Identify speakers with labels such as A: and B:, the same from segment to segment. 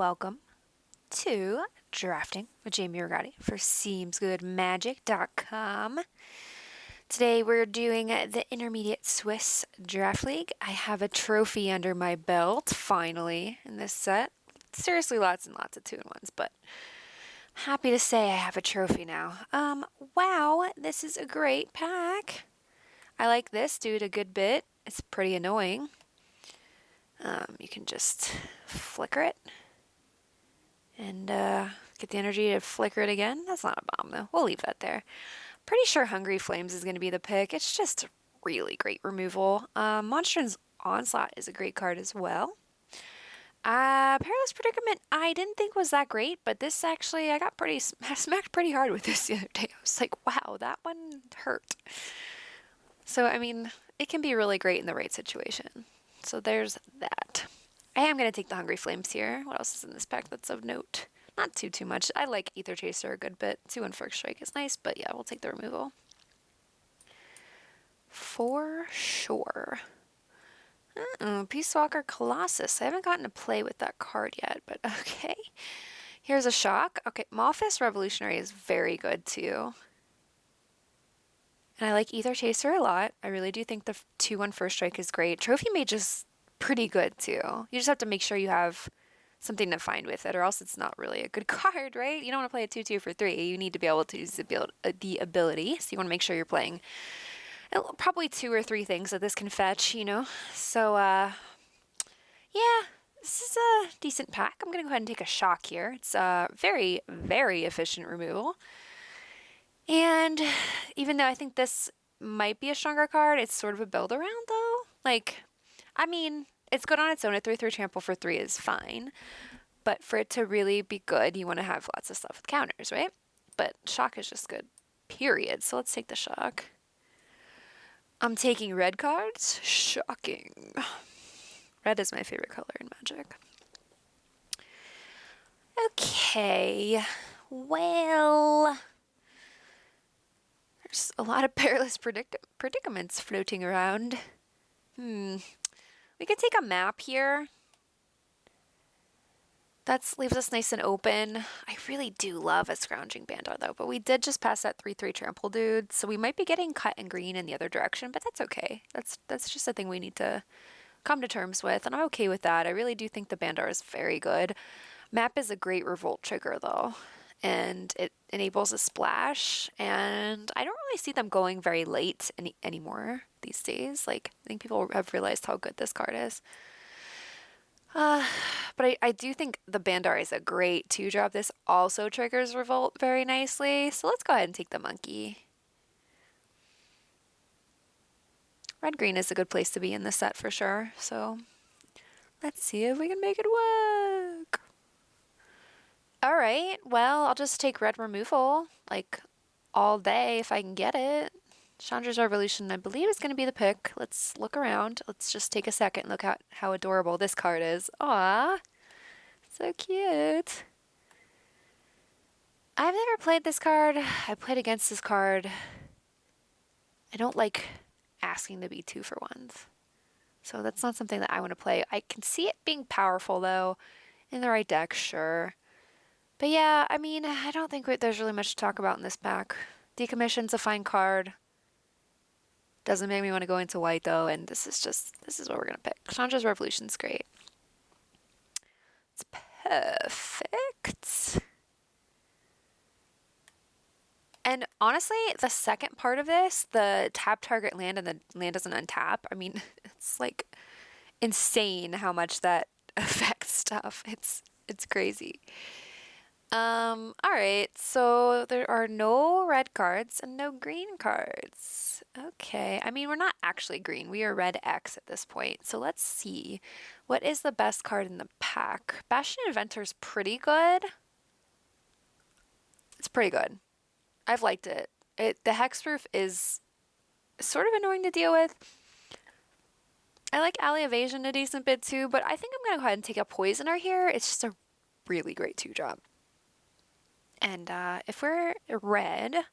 A: welcome to Drafting with Jamie Rigatti for SeemsGoodMagic.com. Today we're doing the Intermediate Swiss Draft League. I have a trophy under my belt, finally, in this set. Seriously, lots and lots of 2-in-1s, but happy to say I have a trophy now. Wow, this is a great pack. I like this dude a good bit. It's pretty annoying. You can just flicker it and get the energy to flicker it again. That's not a bomb, though. We'll leave that there. Pretty sure Hungry Flames is going to be the pick. It's just really great removal. Monstrance Onslaught is a great card as well. Perilous Predicament I didn't think was that great, but this actually, I smacked pretty hard with this the other day. I was like, wow, that one hurt. So, I mean, it can be really great in the right situation. So there's that. I am going to take the Hungry Flames here. What else is in this pack that's of note? Not too much. I like Aether Chaser a good bit. 2 and First Strike is nice, but yeah, we'll take the removal. For sure. Peace Walker Colossus. I haven't gotten to play with that card yet, but okay. Here's a shock. Okay, Malphus Revolutionary is very good too. And I like Aether Chaser a lot. I really do think the 2-1 First Strike is great. Trophy Mage is pretty good too. You just have to make sure you have something to find with it, or else it's not really a good card, right? You don't want to play a 2/2 for 3. You need to be able to use the ability, so you want to make sure you're playing probably 2 or 3 things that this can fetch, you know? So, yeah, this is a decent pack. I'm going to go ahead and take a shock here. It's very, very efficient removal. And even though I think this might be a stronger card, it's sort of a build around, though. Like, I mean, it's good on its own. A 3/3 trample for 3 is fine. But for it to really be good, you want to have lots of stuff with counters, right? But shock is just good, period. So let's take the shock. I'm taking red cards. Shocking. Red is my favorite color in Magic. Okay. Well, there's a lot of perilous predicaments floating around. We could take a map here. That leaves us nice and open. I really do love a Scrounging Bandar, though, but we did just pass that 3/3 trample dude, so we might be getting cut and green in the other direction, but that's okay. That's just a thing we need to come to terms with, and I'm okay with that. I really do think the Bandar is very good. Map is a great revolt trigger, though, and it enables a splash, and I don't really see them going very late anymore these days. Like, I think people have realized how good this card is. But I do think the Bandar is a great 2-drop. This also triggers Revolt very nicely. So let's go ahead and take the monkey. Red-green is a good place to be in this set for sure. So let's see if we can make it work. All right. Well, I'll just take red removal like all day if I can get it. Chandra's Revolution, I believe, is going to be the pick. Let's look around. Let's just take a second and look at how adorable this card is. Aww. So cute. I've never played this card. I played against this card. I don't like asking to be 2-for-1s. So that's not something that I want to play. I can see it being powerful, though. In the right deck, sure. But yeah, I mean, I don't think there's really much to talk about in this pack. Decommission's a fine card. Doesn't make me want to go into white, though, and this is what we're going to pick. Chandra's Revolution's great. It's perfect. And honestly, the second part of this, the tap target land and the land doesn't untap, I mean, it's like insane how much that affects stuff. It's crazy. Alright, so there are no red cards and no green cards. Okay, I mean, we're not actually green. We are red X at this point. So let's see. What is the best card in the pack? Bastion Inventor's pretty good. It's pretty good. I've liked it. The Hexproof is sort of annoying to deal with. I like Alley Evasion a decent bit too, but I think I'm going to go ahead and take a Poisoner here. It's just a really great 2-drop. And if we're red,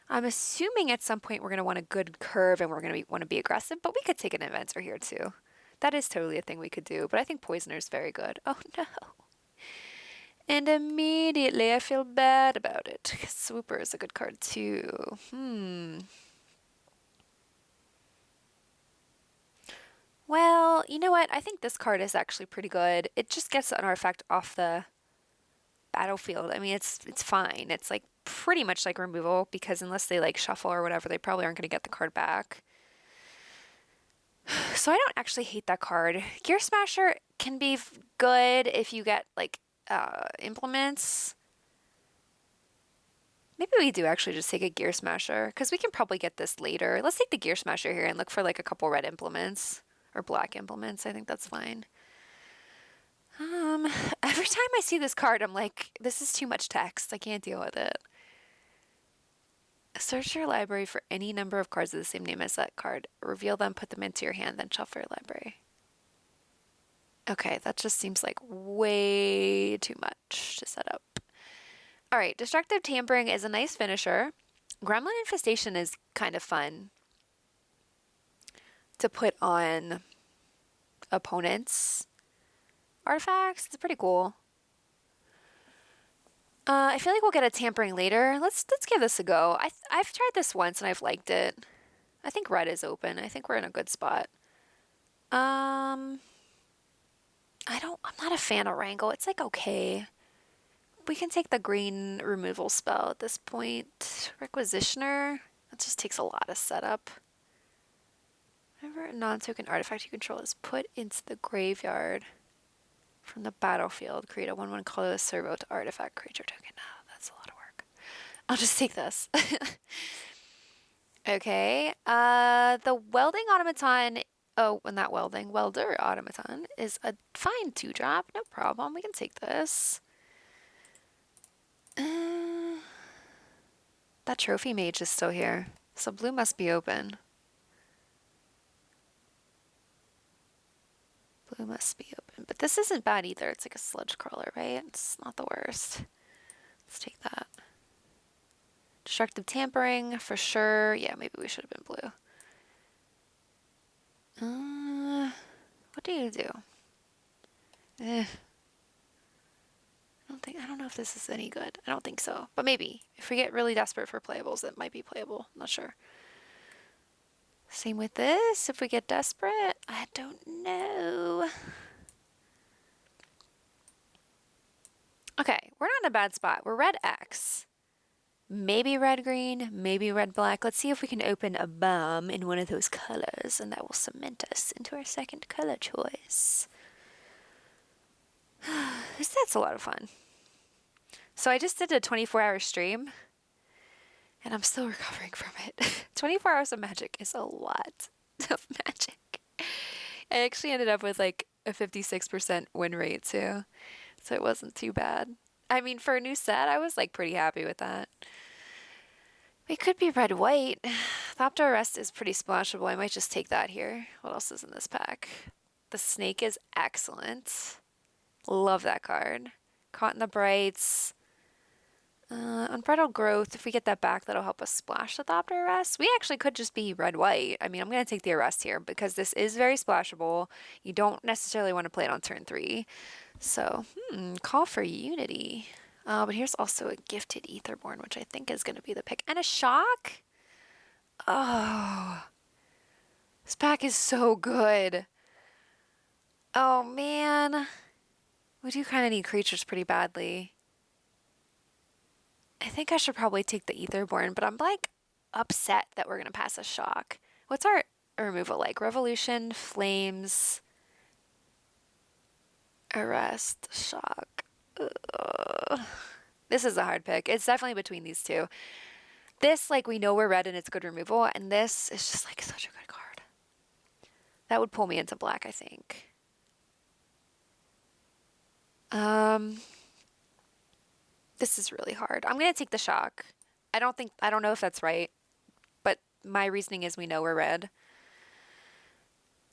A: I'm assuming at some point we're going to want a good curve and we're going to want to be aggressive, but we could take an Inventor here too. That is totally a thing we could do, but I think Poisoner's very good. Oh no. And immediately I feel bad about it. Swooper is a good card too. Well, you know what? I think this card is actually pretty good. It just gets an artifact off the battlefield. I mean, it's fine. It's like pretty much like removal because unless they like shuffle or whatever, they probably aren't going to get the card back. So I don't actually hate that card. Gear Smasher can be good if you get like implements. Maybe we do actually just take a Gear Smasher because we can probably get this later. Let's take the Gear Smasher here and look for like a couple red implements or black implements. I think that's fine. Every time I see this card, I'm like, this is too much text. I can't deal with it. Search your library for any number of cards of the same name as that card. Reveal them, put them into your hand, then shuffle your library. Okay, that just seems like way too much to set up. All right, Destructive Tampering is a nice finisher. Gremlin Infestation is kind of fun to put on opponents' artifacts. It's pretty cool. I feel like we'll get a tampering later. Let's give this a go. I've tried this once and I've liked it. I think red is open. I think we're in a good spot. I'm not a fan of Wrangle. It's like okay. We can take the green removal spell at this point. Requisitioner. That just takes a lot of setup. Whenever a non-token artifact you control is put into the graveyard from the battlefield, create a 1/1 colorless servo to artifact creature token. Oh, that's a lot of work. I'll just take this. Okay. The welding automaton. Oh, and that welder automaton is a fine 2-drop. No problem. We can take this. That trophy mage is still here, so blue must be open. Blue must be open. But this isn't bad either. It's like a sludge crawler, right? It's not the worst. Let's take that. Destructive Tampering, for sure. Yeah, maybe we should have been blue. What do you do? I don't know if this is any good. I don't think so. But maybe. If we get really desperate for playables, it might be playable. I'm not sure. Same with this. If we get desperate, I don't know. Okay, we're not in a bad spot. We're red X. Maybe red-green, maybe red-black. Let's see if we can open a bomb in one of those colors, and that will cement us into our second color choice. That's a lot of fun. So I just did a 24-hour stream, and I'm still recovering from it. 24 hours of magic is a lot of magic. I actually ended up with like a 56% win rate too, so it wasn't too bad. I mean, for a new set, I was like pretty happy with that. We could be red-white. Thopter Arrest is pretty splashable. I might just take that here. What else is in this pack? The Snake is excellent. Love that card. Caught in the Brights. Unbridled Growth. If we get that back, that'll help us splash the Thopter Arrest. We actually could just be red-white. I mean, I'm going to take the Arrest here because this is very splashable. You don't necessarily want to play it on turn 3. So, Call for Unity. But here's also a Gifted Aetherborn, which I think is going to be the pick. And a Shock? Oh. This pack is so good. Oh, man. We do kind of need creatures pretty badly. I think I should probably take the Aetherborn, but I'm like upset that we're going to pass a Shock. What's our removal like? Revolution, Flames, Arrest, Shock. Ugh. This is a hard pick. It's definitely between these two. This, like, we know we're red and it's good removal, and this is just like such a good card. That would pull me into black, I think. This is really hard. I'm gonna take the Shock. I don't know if that's right, but my reasoning is we know we're red.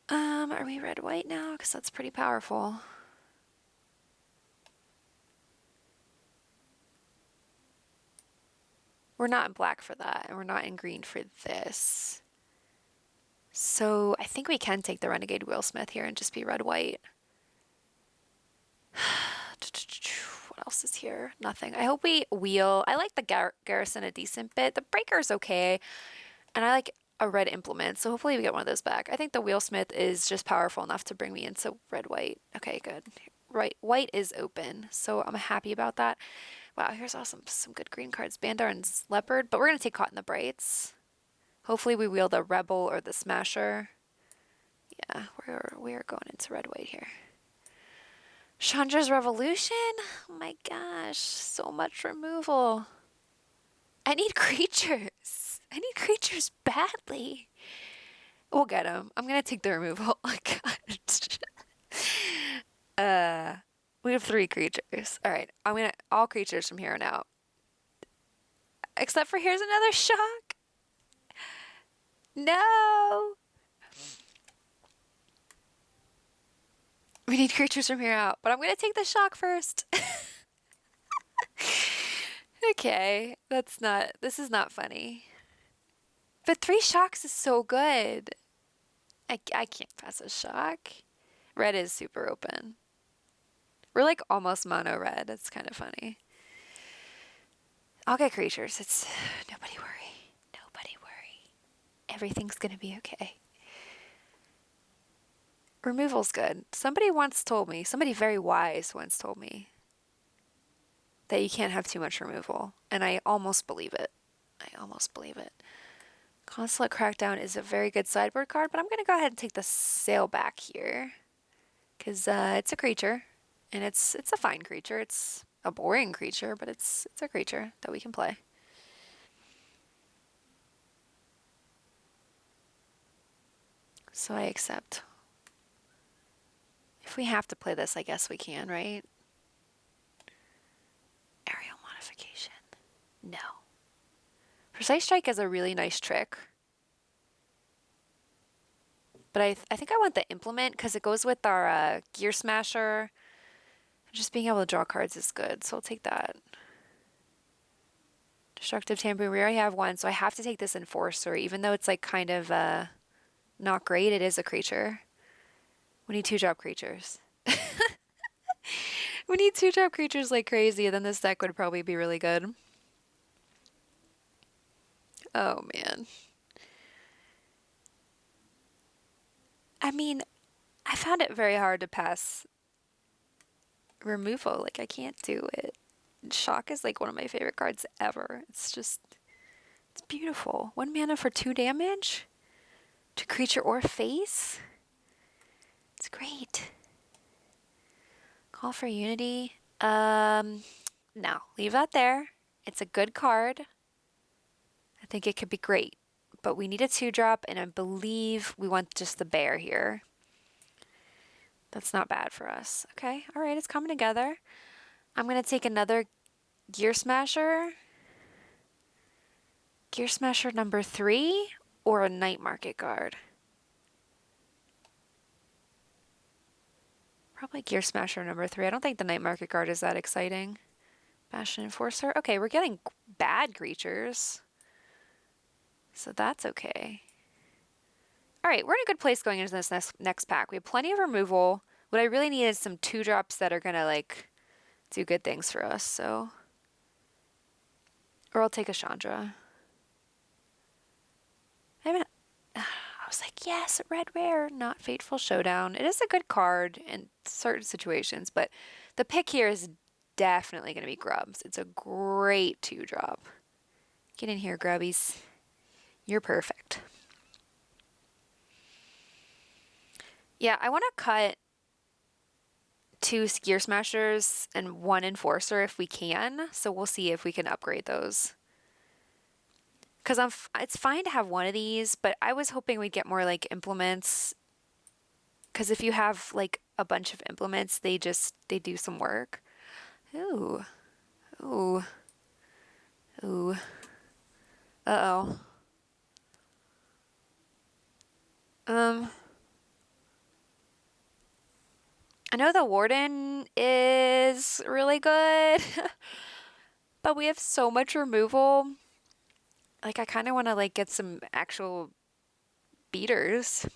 A: Are we red-white now? Because that's pretty powerful. We're not in black for that, and we're not in green for this. So I think we can take the Renegade Wheelsmith here and just be red-white. what else is here? Nothing. I hope we wheel. I like the garrison a decent bit. The breaker's okay. And I like a red implement, so hopefully we get one of those back. I think the wheelsmith is just powerful enough to bring me into red-white. Okay, good. Right, white is open, so I'm happy about that. Wow, here's awesome. Some good green cards. Bandarn's leopard, but we're going to take Caught in the Brights. Hopefully we wheel the rebel or the smasher. Yeah, we're going into red-white here. Chandra's Revolution? Oh my gosh, so much removal. I need creatures. I need creatures badly. We'll get them. I'm gonna take the removal. Oh god. We have 3 creatures. All right, I'm gonna all creatures from here on out. Except for here's another shock. No. We need creatures from here out, but I'm gonna take the shock first. Okay, this is not funny. But 3 shocks is so good. I can't pass a shock. Red is super open. We're like almost mono red. It's kind of funny. I'll get creatures. It's nobody worry. Nobody worry. Everything's gonna be okay. Removal's good. Somebody very wise once told me that you can't have too much removal, and I almost believe it. I almost believe it. Consulate Crackdown is a very good sideboard card, but I'm going to go ahead and take the Sailback here because it's a creature, and it's a fine creature. It's a boring creature, but it's a creature that we can play. So I accept. If we have to play this, I guess we can, right? Aerial modification. No. Precise Strike is a really nice trick. But I think I want the implement because it goes with our Gear Smasher. Just being able to draw cards is good, so I'll take that. Destructive Tambourine. We already have one, so I have to take this Enforcer, even though it's like kind of not great. It is a creature. We need 2-drop creatures. We need 2-drop creatures like crazy, and then this deck would probably be really good. Oh man. I mean, I found it very hard to pass removal. Like, I can't do it. Shock is like one of my favorite cards ever. It's beautiful. 1 mana for 2 damage to creature or face. It's great. Call for Unity. No, leave that there. It's a good card. I think it could be great, but we need a 2-drop, and I believe we want just the bear here. That's not bad for us. Okay, all right, it's coming together. I'm going to take another Gear Smasher. Gear Smasher number 3 or a Night Market Guard. Probably Gear Smasher number 3. I don't think the Night Market Guard is that exciting. Bastion Enforcer. Okay, we're getting bad creatures. So that's okay. All right, we're in a good place going into this next pack. We have plenty of removal. What I really need is some 2-drops that are going to like do good things for us. So, or I'll take a Chandra. I was like, yes, red rare, not Fateful Showdown. It is a good card in certain situations, but the pick here is definitely going to be Grubs. It's a great 2-drop. Get in here, Grubbies. You're perfect. Yeah, I want to cut 2 Gear Smashers and 1 Enforcer if we can, so we'll see if we can upgrade those. Because it's fine to have one of these, but I was hoping we'd get more like implements. Because if you have like a bunch of implements, they do some work. Ooh. Ooh. Ooh. Uh-oh. I know the Warden is really good, but we have so much removal. Like, I kind of want to like get some actual beaters.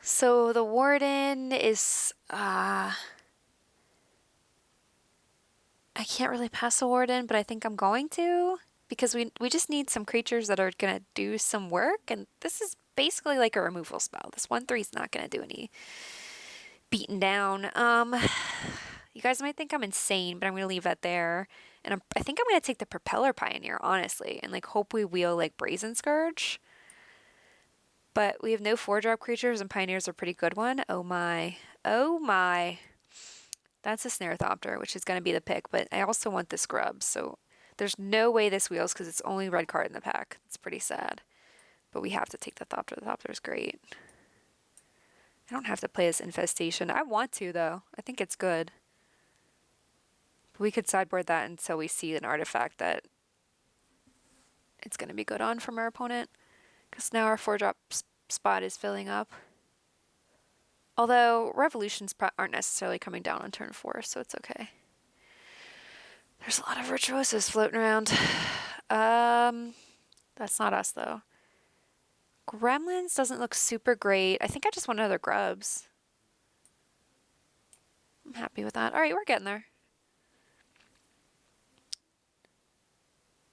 A: So the Warden is I can't really pass a Warden, but I think I'm going to because we just need some creatures that are gonna do some work, and this is basically like a removal spell. This 1/3 is not gonna do any beaten down. You guys might think I'm insane, but I'm gonna leave that there. And I think I'm gonna take the Propeller Pioneer, honestly, and like hope we wheel like Brazen Scourge. But we have no 4-drop creatures, and Pioneer's a pretty good one. Oh my. Oh my. That's a Snarethopter, which is going to be the pick, but I also want the Scrub, so there's no way this wheels because it's only red card in the pack. It's pretty sad. But we have to take the Thopter. The Thopter is great. I don't have to play this Infestation. I want to, though. I think it's good. But we could sideboard that until we see an artifact that it's going to be good on from our opponent. Because now our 4-drop spot is filling up. Although Revolutions aren't necessarily coming down on turn 4, so it's okay. There's a lot of Virtuosos floating around. That's not us, though. Gremlins doesn't look super great. I think I just want another Grubs. I'm happy with that. All right, we're getting there.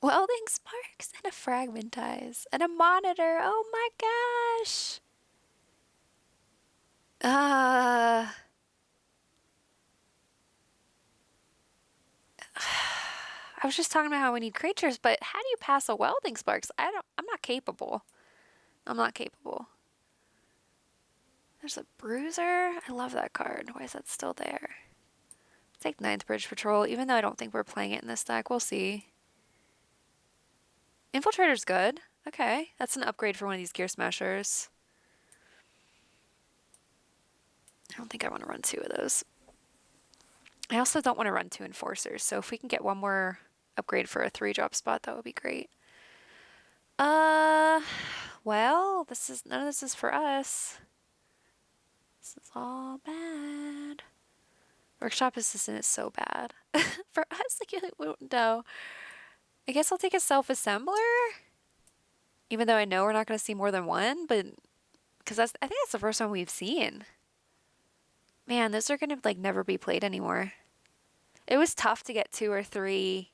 A: Welding Sparks and a Fragmentize and a Monitor. Oh my gosh. I was just talking about how we need creatures, but how do you pass a Welding Sparks? I'm not capable. I'm not capable. There's a Bruiser. I love that card. Why is that still there? Take 9th Bridge Patrol, even though I don't think we're playing it in this deck. We'll see. Infiltrator's good. Okay, that's an upgrade for one of these Gear Smashers. I don't think I want to run 2 of those. I also don't want to run 2 Enforcers, so if we can get one more upgrade for a 3-drop spot, that would be great. Well, none of this is for us. This is all bad. Workshop Assistant is so bad. For us, like, you won't know. I guess I'll take a Self-Assembler? Even though I know we're not going to see more than one, but... Because I think that's the first one we've seen. Man, those are going to, like, never be played anymore. It was tough to get 2 or 3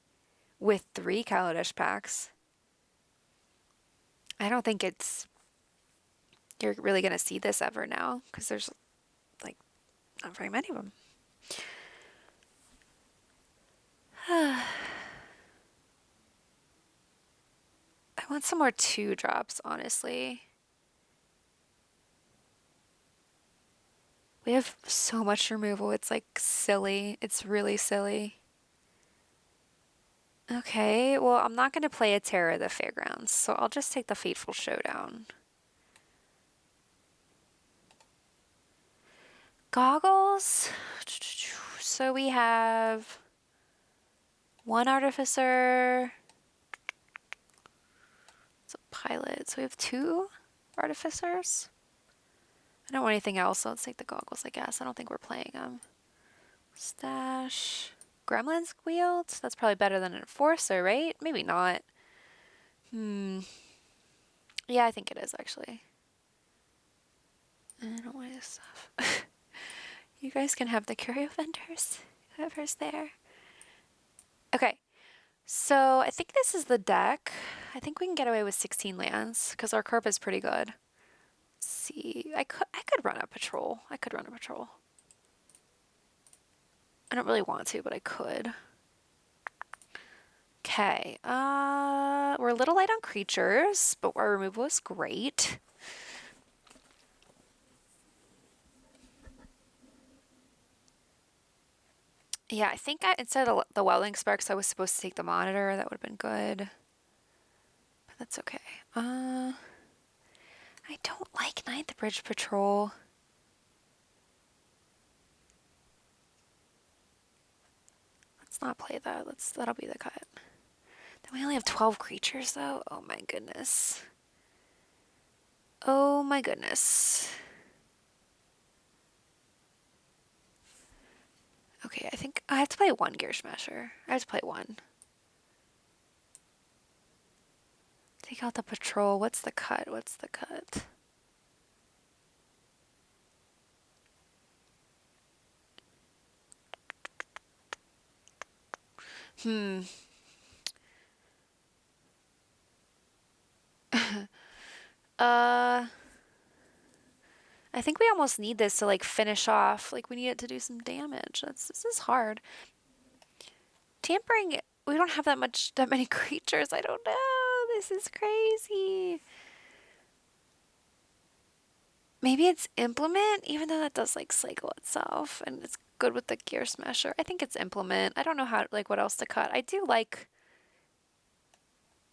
A: with 3 Kaladesh packs. I don't think you're really going to see this ever now, because there's, like, not very many of them. I want some more 2-drops, honestly. We have so much removal, it's like silly. It's really silly. Okay, well, I'm not going to play a Terror of the Fairgrounds, so I'll just take the Fateful Showdown. Goggles. So we have 1 Artificer. It's a pilot. So we have 2 Artificers. I don't want anything else, so let's take the goggles, I guess. I don't think we're playing them. Stash. Gremlins wield? That's probably better than an Enforcer, right? Maybe not. Yeah, I think it is, actually. I don't want this stuff. You guys can have the curio vendors. Whoever's there. Okay. So I think this is the deck. I think we can get away with 16 lands because our curve is pretty good. Let's see. I could run a patrol. I could run a patrol. I don't really want to, but I could. Okay. We're a little light on creatures, but our removal is great. Yeah, I think instead of the Welding Sparks, I was supposed to take the Monitor. That would have been good. But that's okay. I don't like 9th Bridge Patrol. Let's not play that. That'll be the cut. Then we only have 12 creatures, though. Oh my goodness. Oh my goodness. Okay, I think I have to play 1 Gear Smasher. I have to play 1. Take out the patrol. What's the cut? What's the cut? Hmm. Uh, I think we almost need this to like finish off. Like we need it to do some damage. This is hard. Tampering, we don't have that many creatures. I don't know. This is crazy. Maybe it's implement, even though that does like cycle itself and it's good with the gear smasher. I think it's implement. I don't know how like what else to cut. I do like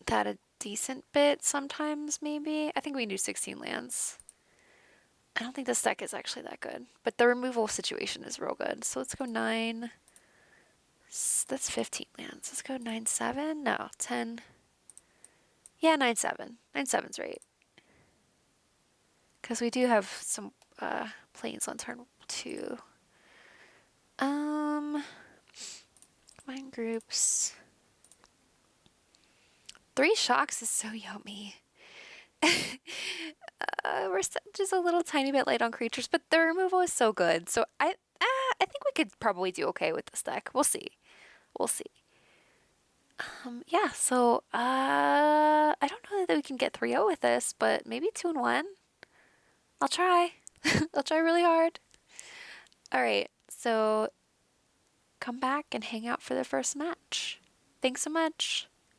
A: that a decent bit sometimes, maybe. I think we can do 16 lands. I don't think this deck is actually that good, but the removal situation is real good. So let's go 9. That's 15 lands. Let's go 9/7. No, 10. Yeah, 9/7. 9/7's right. Because we do have some planes on turn 2. Um, Mind groups. 3 shocks is so yummy. We're just a little tiny bit light on creatures, but the removal is so good. So I think we could probably do okay with this deck. We'll see. We'll see. Yeah. So I don't know that we can get 3-0 with this, but maybe 2-1. I'll try. I'll try really hard. All right. So come back and hang out for the first match. Thanks so much.